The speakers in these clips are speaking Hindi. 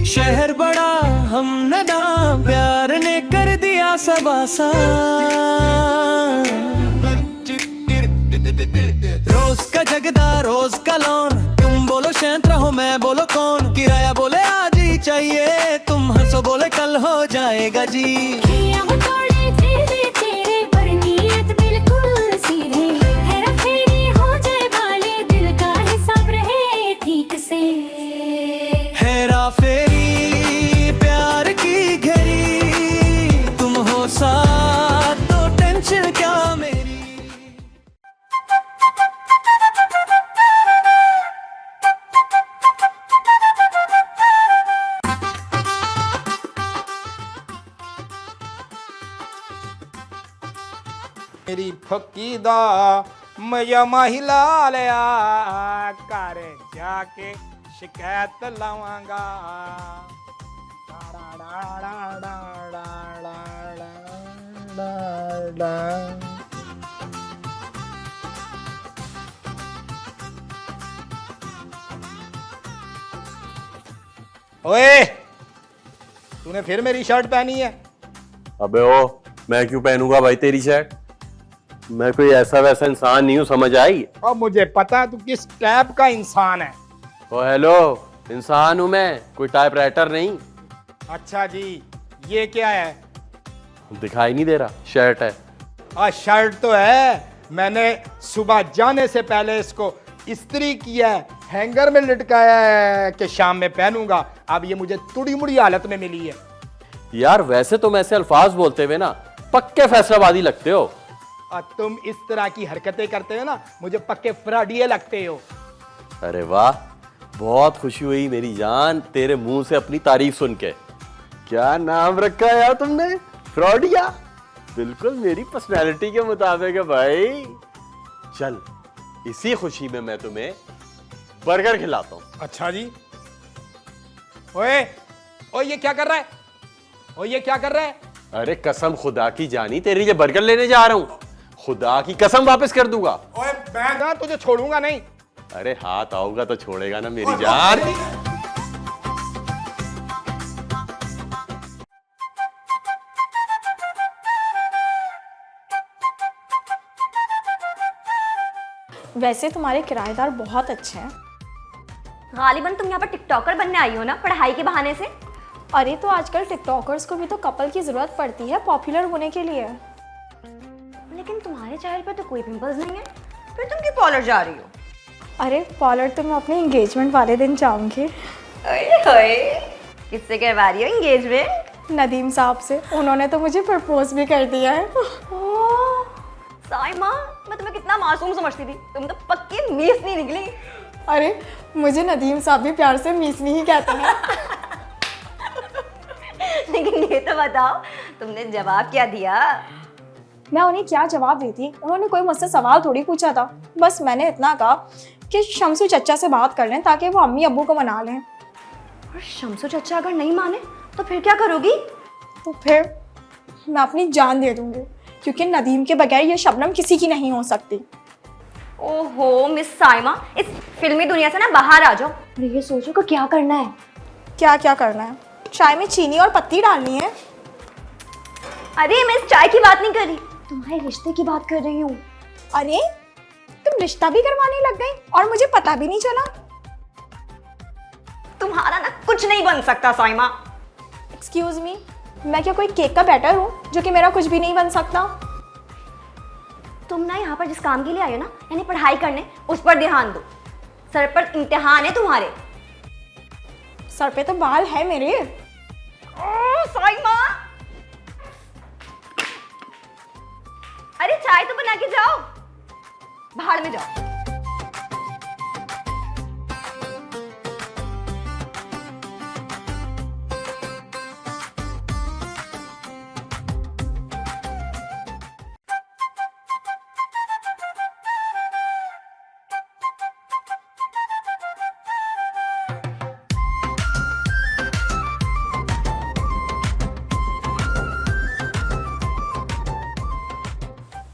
शहर बड़ा हम नदा, प्यार ने कर दिया सब आसान। रोज का जगदा रोज का लौन, तुम बोलो शांत रहो मैं बोलो कौन, किराया बोले आज ही चाहिए, तुम हंसो बोले कल हो जाएगा जी। हेरा फेरी प्यार की घड़ी, तुम हो साथ तो टेंशन क्या मेरी। मेरी फकी दा मैं महिला लिया घर जाके शिकायत लावांगा। ओए, तूने फिर मेरी शर्ट पहनी है? अबे ओ, मैं क्यों पहनूंगा भाई तेरी शर्ट? मैं कोई ऐसा वैसा इंसान नहीं हूँ, समझ आई? और मुझे पता है तू किस टाइप का इंसान है। ओ हेलो, इंसान हूँ मैं, कोई टाइपराइटर नहीं। अच्छा जी, ये क्या है? दिखाई नहीं दे रहा? शर्ट है। शर्ट तो है, मैंने सुबह जाने से पहले इसको इस्त्री किया है, हैंगर में लटकाया है कि शाम में पहनूंगा। अब ये मुझे तुड़ी मुड़ी हालत में मिली है। यार वैसे तुम ऐसे अल्फाज बोलते हुए ना पक्के फैसलाबादी लगते हो। और तुम इस तरह की हरकतें करते हो ना, मुझे पक्के फ्रॉडिये लगते हो। अरे वाह, बहुत खुशी हुई मेरी जान तेरे मुंह से अपनी तारीफ सुन के। क्या नाम रखा यार तुमने? फ्रॉडिया। बिल्कुल मेरी पर्सनैलिटी के मुताबिक है भाई। चल, इसी खुशी में मैं तुम्हें बर्गर खिलाता हूं। अच्छा जी। ओए, ओए ये क्या कर रहा है? ओए ये क्या कर रहा है? अरे कसम खुदा की जानी, तेरी लिए बर्गर लेने जा रहा हूं। खुदा की कसम वापस कर दूंगा। ओए मैं ना तुझे छोड़ूंगा नहीं। अरे हाथ आऊंगा तो छोड़ेगा ना मेरी जान। वैसे तुम्हारे किराएदार बहुत अच्छे हैं। गालिबन तुम यहाँ पर टिकटॉकर बनने आई हो ना, पढ़ाई के बहाने से। अरे तो आजकल टिकटॉकर्स को भी तो कपल की ज़रूरत पड़ती है पॉपुलर होने के लिए। लेकिन तुम्हारे चेहरे पे तो कोई पिंपल्स नहीं है, फिर तुम क्यों पार्लर जा रही हो? अरे पार्लर तो मैं अपने एंगेजमेंट वाले दिन जाऊंगी। किससे करवा रही हो एंगेजमेंट? नदीम साहब से, उन्होंने तो मुझे प्रपोज भी कर दिया है। साइमा, मैं तुम्हें कितना मासूम समझती थी, तुम तो पक्की मीस नहीं निकली। अरे मुझे नदीम साहब भी प्यार से मीसनी ही कहते हैं। लेकिन ये तो बताओ, तुमने जवाब क्या दिया? मैं उन्हें क्या जवाब देती, उन्होंने कोई मुझसे सवाल थोड़ी पूछा था। बस मैंने इतना कहा कि शमसू चचा से बात कर लें ताकि वो अम्मी अब्बू को मना लें। और शमसू चचा अगर नहीं माने तो फिर क्या करोगी? तो फिर मैं अपनी जान दे दूंगी, क्योंकि नदीम के बगैर ये शबनम किसी की नहीं हो सकती। ओहो मिस साइमा, इस फिल्मी दुनिया से ना बाहर आ जाओ और ये सोचो कि क्या करना है। क्या क्या करना है? चाय में चीनी और पत्ती डालनी है। अरे मैं इस चाय की बात नहीं कर रही, तुम्हारे रिश्ते की बात कर रही हूँ। अरे तुम रिश्ता भी करवाने लग गई और मुझे पता भी नहीं चला। तुम्हारा ना कुछ नहीं बन सकता साइमा। एक्सक्यूज मी, मैं क्या कोई केक का बैटर हूँ जो कि मेरा कुछ भी नहीं बन सकता? तुम ना यहाँ पर जिस काम के लिए आए हो ना, यानी पढ़ाई करने, उस पर ध्यान दो। सर पर इम्तिहान है तुम्हारे। सर पे तो बाल है मेरे। साइमा, अरे चाय तो बना के जाओ, बाहर में जाओ।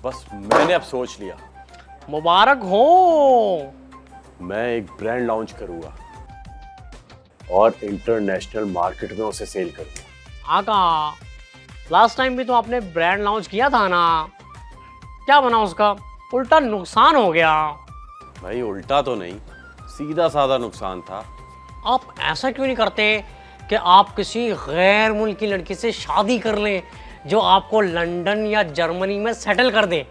बस मैंने अब सोच लिया, मुबारक हो। मैं एक ब्रांड लॉन्च करूंगा और इंटरनेशनल मार्केट में उसे सेल करूंगा। आका, लास्ट टाइम भी तो आपने ब्रांड लॉन्च किया था ना, क्या बना उसका? उल्टा नुकसान हो गया। भाई उल्टा तो नहीं, सीधा साधा नुकसान था। आप ऐसा क्यों नहीं करते कि आप किसी गैर मुल्क की लड़की से शादी कर लें जो आपको लंदन या जर्मनी में सेटल कर दे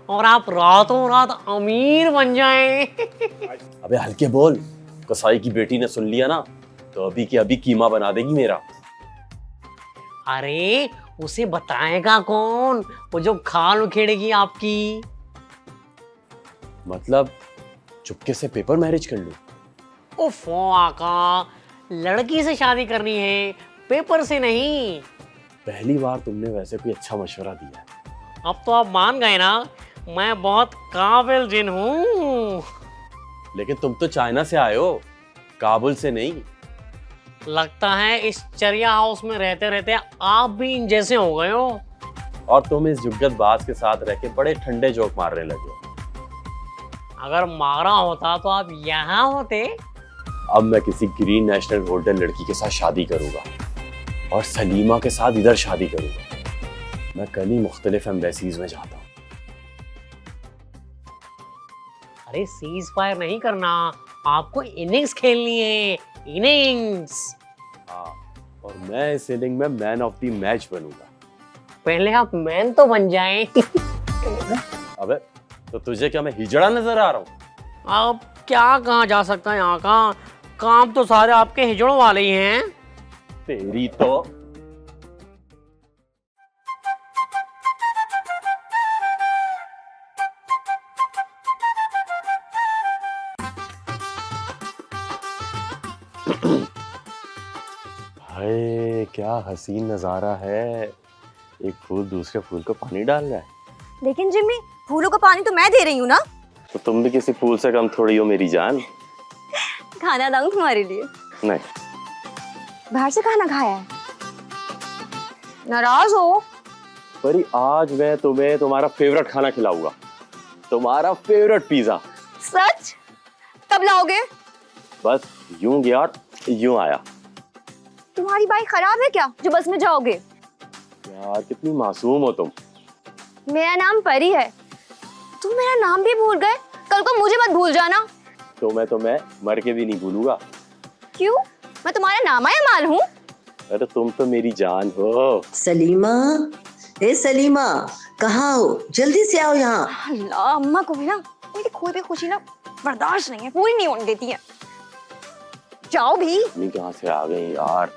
और आप रातों रात अमीर बन जाएं। अबे हल्के बोल, कसाई की बेटी ने सुन लिया ना तो अभी के अभी कीमा बना देगी मेरा। अरे उसे बताएगा कौन, वो जो खाल उखेड़ेगी आपकी। मतलब चुपके से पेपर मैरिज कर लूं? ओफो आका, लड़की से शादी करनी है, पेपर से नहीं। पहली बार तुमने वैसे कोई अच्छा मशवरा दिया है। अब तो आप मान गए ना, मैं बहुत काबिल जिन हूँ। लेकिन तुम तो चाइना से आए हो, काबुल से नहीं। लगता है इस चरिया हाउस में रहते रहते आप भी इन जैसे हो गए हो। और तुम इस जुग्गत बाज के साथ रह के बड़े ठंडे जोक मारने लगे हो। अगर मारा होता तो आप यहाँ होते। अब मैं किसी ग्रीन नेशनल होल्डर लड़की के साथ शादी करूंगा और सलीमा के साथ इधर शादी करूंगा। मैं कल ही मुख्तलिफ एम्बेसीज में जाता हूँ। अरे सीज फायर नहीं करना, आपको इनिंग्स खेलनी है, इनिंग्स। हाँ, और मैं इस इनिंग में मैन ऑफ द मैच बनूंगा। पहले आप मैन तो बन जाएं। अबे तो तुझे क्या मैं हिजड़ा नजर आ रहा हूँ? अब क्या कहा जा सकता है, यहाँ का काम तो सारे आपके हिजड़ों वाले ही हैं। तेरी तो। हाय क्या हसीन नजारा है, एक फूल दूसरे फूल को पानी डाल रहा है। लेकिन जिम्मी, फूलों का पानी तो मैं दे रही हूँ ना। तो तुम भी किसी फूल से कम थोड़ी हो मेरी जान। खाना लाऊं तुम्हारे लिए? नहीं। बाहर से खाना खाया है? नाराज हो? परी आज मैं तुम्हें तुम्हारा फेवरेट खाना खिलाऊंगा, तुम्हारा फेवरेट पिज्जा। सच? कब लाओगे? बस यूं गया यूं आया। तुम्हारी बाइक खराब है क्या जो बस में जाओगे? यार कितनी मासूम हो तुम। मेरा नाम परी है, तुम मेरा नाम भी भूल गए। कल को मुझे मत भूल जाना। तो मैं मर के भी नहीं भूलूंगा। क्यों? मैं तुम्हारा नाम आया माल हूँ। अरे तुम तो मेरी जान हो। सलीमा, ए सलीमा, कहाँ हो? जल्दी से आओ यहाँ। अल्लाह, अम्मा को भी ना मेरी खोई पे खुशी ना बर्दाश्त नहीं है, पूरी नहीं होने देती है। जाओ भी। मम्मी कहाँ से आ गई यार?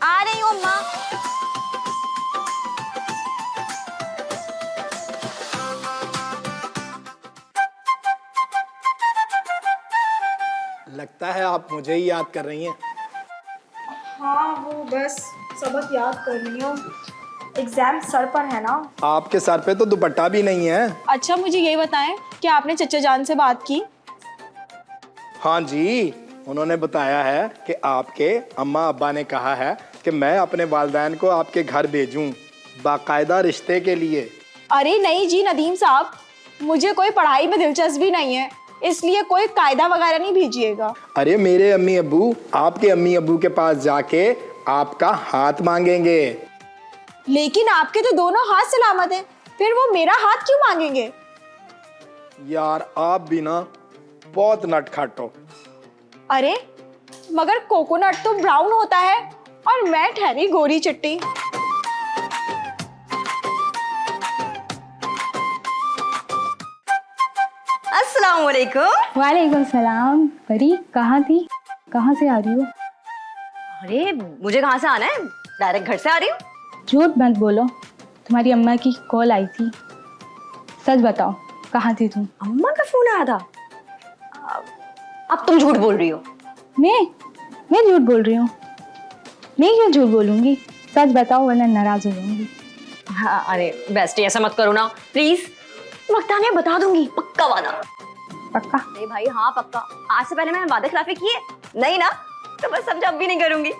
आ रही हूँ अम्मा। लगता है आप मुझे ही याद कर रही हैं। हाँ, वो बस सबक याद कर रही हूँ, एग्जाम सर पर है ना। आपके सर पे तो दुपट्टा भी नहीं है। अच्छा मुझे ये बताएं कि आपने चचा जान से बात की? हाँ जी, उन्होंने बताया है कि आपके अम्मा अब्बा ने कहा है कि मैं अपने वालिदैन को आपके घर भेजूं बाकायदा रिश्ते के लिए। अरे नहीं जी नदीम साहब, मुझे कोई पढ़ाई में दिलचस्पी नहीं है, इसलिए कोई कायदा वगैरह नहीं भेजिएगा। अरे मेरे अम्मी अब्बू आपके अम्मी अब्बू के पास जाके आपका हाथ मांगेंगे। लेकिन आपके तो दोनों हाथ सलामत हैं, फिर वो मेरा हाथ क्यों मांगेंगे? यार आप भी ना बहुत नटखट हो। अरे मगर कोकोनट तो ब्राउन होता है और मैं ठहरी गोरी चिट्टी। अस्सलाम वालेकुम। वालेकुम सलाम। परी कहाँ थी, कहाँ से आ रही हो? अरे मुझे कहाँ से आना है, डायरेक्ट घर से आ रही हूँ। झूठ मत बोलो, तुम्हारी अम्मा की कॉल आई थी, सच बताओ कहाँ थी तुम? अम्मा का फोन आया था? अब तुम झूठ बोल रही हो। मैं झूठ बोल रही हूँ? मैं क्यों झूठ बोलूंगी, सच बताओ वरना नाराज हो जाऊंगी। हाँ, अरे बेस्ट ऐसा मत करो ना प्लीज। वक्ता ने बता दूंगी, पक्का वादा। पक्का? अरे भाई हाँ पक्का। आज से पहले मैंने वादे खिलाफी किए नहीं ना, तो बस समझो अब भी नहीं करूंगी।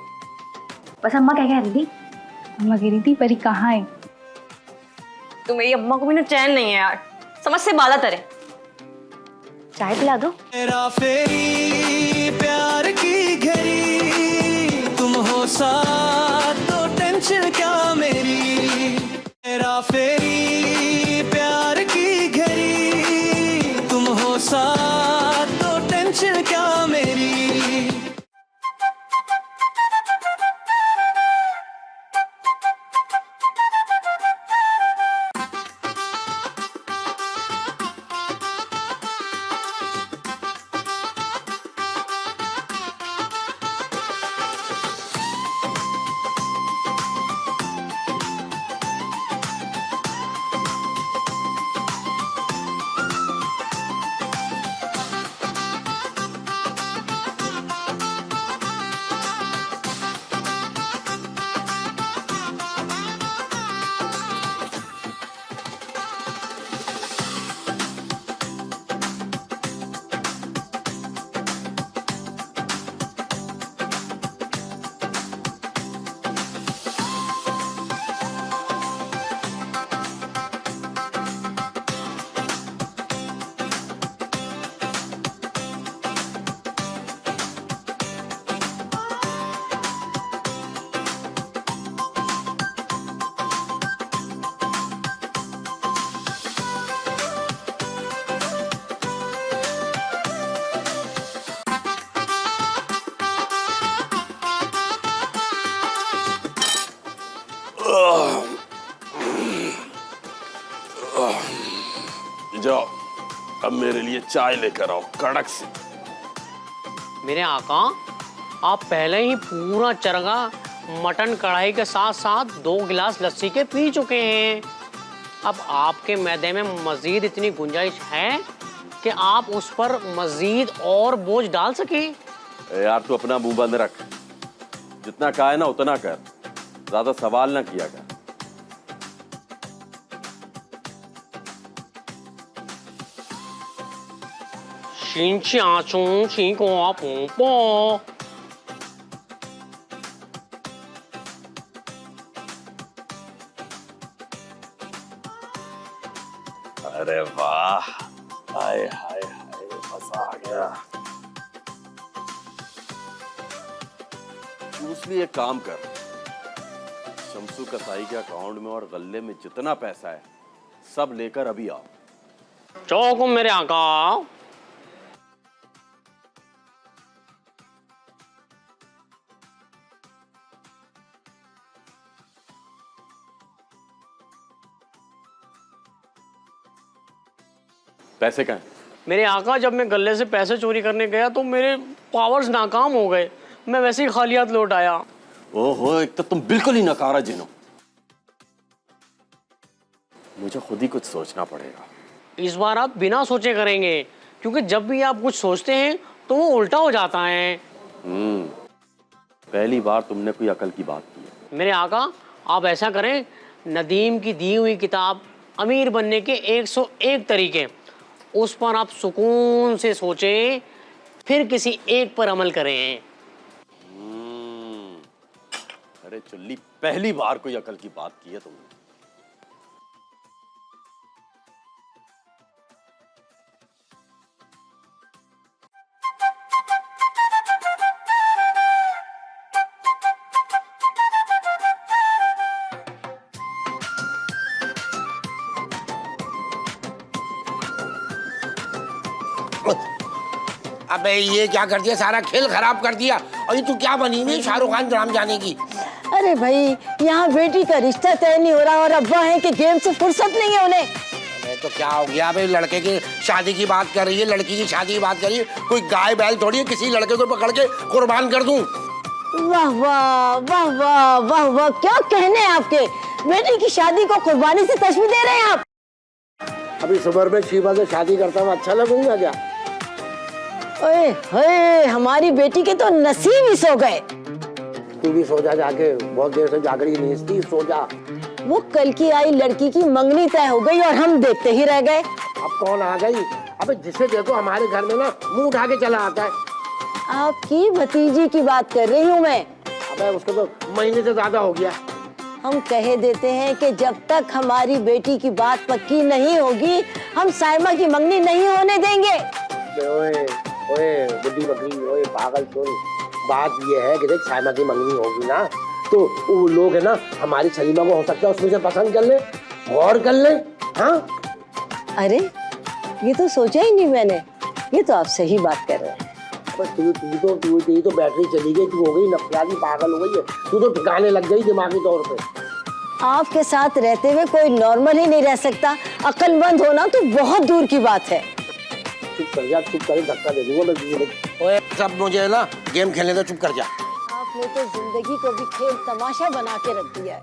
बस अम्मा क्या कह रही थी? अम्मा कह रही थी परी कहाँ है। तो मेरी अम्मा को भी ना चैन नहीं है यार, समझ से बाला तरे। चाय पिला दो। मेरा फेरी प्यार की घड़ी मेरी। जाओ अब मेरे लिए चाय लेकर आओ कड़क से। मेरे आका, आप पहले ही पूरा चरगा मटन कढ़ाई के साथ साथ 2 गिलास लस्सी के पी चुके हैं। अब आपके मैदे में मजीद इतनी गुंजाइश है कि आप उस पर मजीद और बोझ डाल सके। यार तू अपना मुंह बंद रख, जितना कहा है ना उतना कर, ज्यादा सवाल ना किया कर। अरे वाह, हाय हाय हाय, मजा आ गया। दूसरी एक काम कर, शमसू कसाई के अकाउंट में और गल्ले में जितना पैसा है सब लेकर अभी आओ। चौको मेरे आका। पैसे कहाँ हैं? मेरे आका, जब मैं गले से पैसे चोरी करने गया तो मेरे पावर्स नाकाम हो गए। मैं वैसे ही खाली हाथ लौट आया। ओहो, एक तो तुम बिल्कुल ही नकारा जिनो। मुझे खुद ही कुछ सोचना पड़ेगा। इस बार आप बिना सोचे करेंगे, क्योंकि जब भी आप कुछ सोचते हैं तो वो उल्टा हो जाता है। पहली बार तुमने कोई अकल की बात की है। मेरे आका, आप ऐसा करें, नदीम की दी हुई किताब अमीर बनने के 101 तरीके, उस पर आप सुकून से सोचें, फिर किसी एक पर अमल करें। अरे चुल्ली, पहली बार कोई अकल की बात की है तुमने। अबे ये क्या कर दिया, सारा खेल खराब कर दिया। और ये तू क्या बनी हुई शाहरुख खान ड्राम जाने की। अरे भाई, यहाँ बेटी का रिश्ता तय नहीं हो रहा और अब्बा है कि गेम से फुर्सत नहीं है उन्हें। अरे तो क्या हो गया भाई, लड़के की शादी की बात कर रही है, लड़की की शादी की बात कर रही है। कोई गाय बैल थोड़ी है किसी लड़के को पकड़ के कुर्बान कर दूं। वाह वाह वाह वाह वाह वाह, क्या कहने हैं आपके। बेटी की शादी को कुर्बानी से तशबीह दे रहे हैं आप। अभी सुबह में शीबा से शादी करता हूँ, अच्छा लगूंगा क्या? ओए होए, हमारी बेटी के तो नसीब ही सो गए। तू भी सो जा जाके, बहुत देर से जाग रही नहीं थी, सो जा। वो कल की आई लड़की की मंगनी तय हो गई और हम देखते ही रह गए। अब कौन आ गई? अबे जिसे देखो हमारे घर में ना मुंह उठा के चला आता है। आपकी भतीजी की बात कर रही हूँ मैं। अबे उसको तो महीने से ज्यादा हो गया। हम कहे देते हैं कि जब तक हमारी बेटी की बात पक्की नहीं होगी, हम साइमा की मंगनी नहीं होने देंगे। ओए ओए बुड्ढी बकरी, ओए पागल, सुन, बात ये है कि देख साइमा की मंगनी होगी ना तो वो लोग है ना हमारी सलीमा को हो सकता है उसमें से पसंद कर ले, गौर कर ले। हाँ अरे ये तो सोचा ही नहीं मैंने। ये तो आप सही बात कर रहे हैं। पर तेरी तो बैटरी चली गई, तू हो गई नफसियाती पागल हो गई है, तू तो ठिकाने लग गई दिमागी तौर पे। आपके साथ रहते हुए कोई नॉर्मल ही नहीं रह सकता, अक्लमंद होना तो बहुत दूर की बात है। चुप कर जा, चुप कर, धक्का दे दूंगा मैं। ओए सब मुझे है ना गेम खेलने दो, चुप कर जा। आपने तो जिंदगी को भी खेल तमाशा बना के रख दिया है।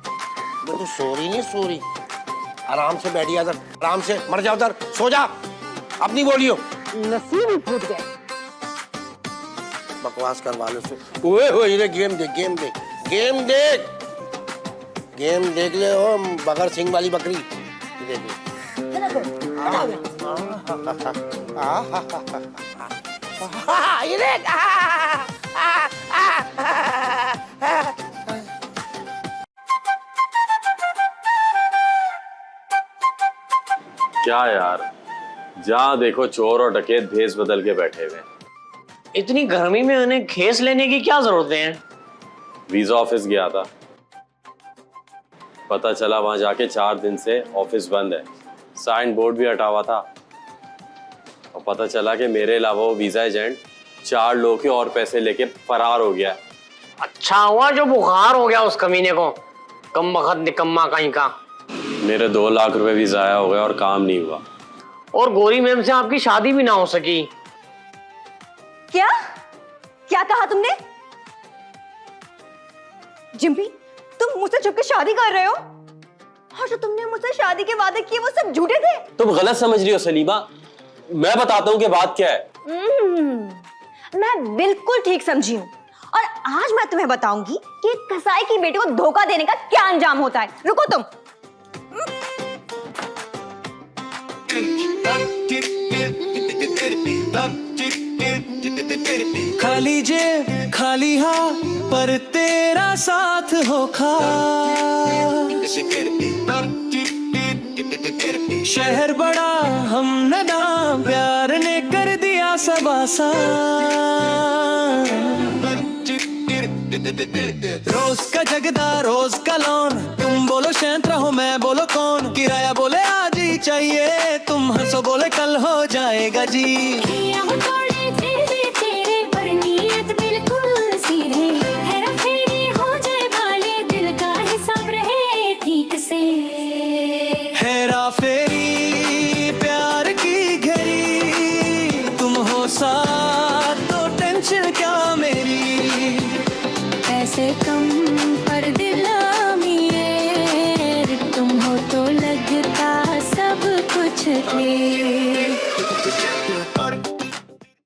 मैं तो सॉरी नहीं सॉरी, आराम से बैठिए इधर, आराम से मर जाओ उधर, सो जा, अपनी बोलियो। नसीब ही फूट गए। बकवास करवा लो से। ओए ओए ये गेम देख, गेम देख, गेम देख, गेम देख ले ओ बगर सिंह वाली बकरी। ये देख ये देख। क्या यार, जहाँ देखो चोर और डकैत भेस बदल के बैठे हुए हैं। इतनी गर्मी में उन्हें खेस लेने की क्या जरूरत है? वीजा ऑफिस गया था, पता चला वहां जाके 4 दिन से ऑफिस बंद है, साइन बोर्ड भी हटा हुआ था, और पता चला कि मेरे अलावा वो वीजा एजेंट 4 लोगों के और पैसे लेके फरार हो गया। अच्छा हुआ जो बुखार हो गया उस कमीने को, कम बखत निकम्मा कहीं का। मेरे 2 लाख रुपए भी जाया हो गए और काम नहीं हुआ। और गोरी मैम से आपकी शादी भी ना हो सकी। क्या क्या कहा तुमने? जिम्पी, तुम मुझसे छुप के शादी कर रहे हो? और जो तुमने मुझसे शादी के वादे किए वो सब झूठे थे? तुम गलत समझ रही हो सलीमा, मैं बताता हूँ कि बात क्या है। मैं बिल्कुल ठीक समझी हूँ, और आज मैं तुम्हें बताऊंगी कि एक कसाई की बेटी को धोखा देने का क्या अंजाम होता है। रुको तुम। खाली जेब खाली हाथ पर तेरा साथ हो खा, शहर बड़ा हम नदाम, प्यार ने कर दिया सब आसान। रोज का जगदा रोज का लौन, तुम बोलो शैंत रहो मैं बोलो कौन, किराया बोले आज ही चाहिए, तुम हंसो बोले कल हो जाएगा जी। हेरा फेरी प्यार की घड़ी, तुम हो साथ तो टेंशन क्या मेरी, ऐसे कम पर दिल अमीर, तुम हो तो लगता सब कुछ है।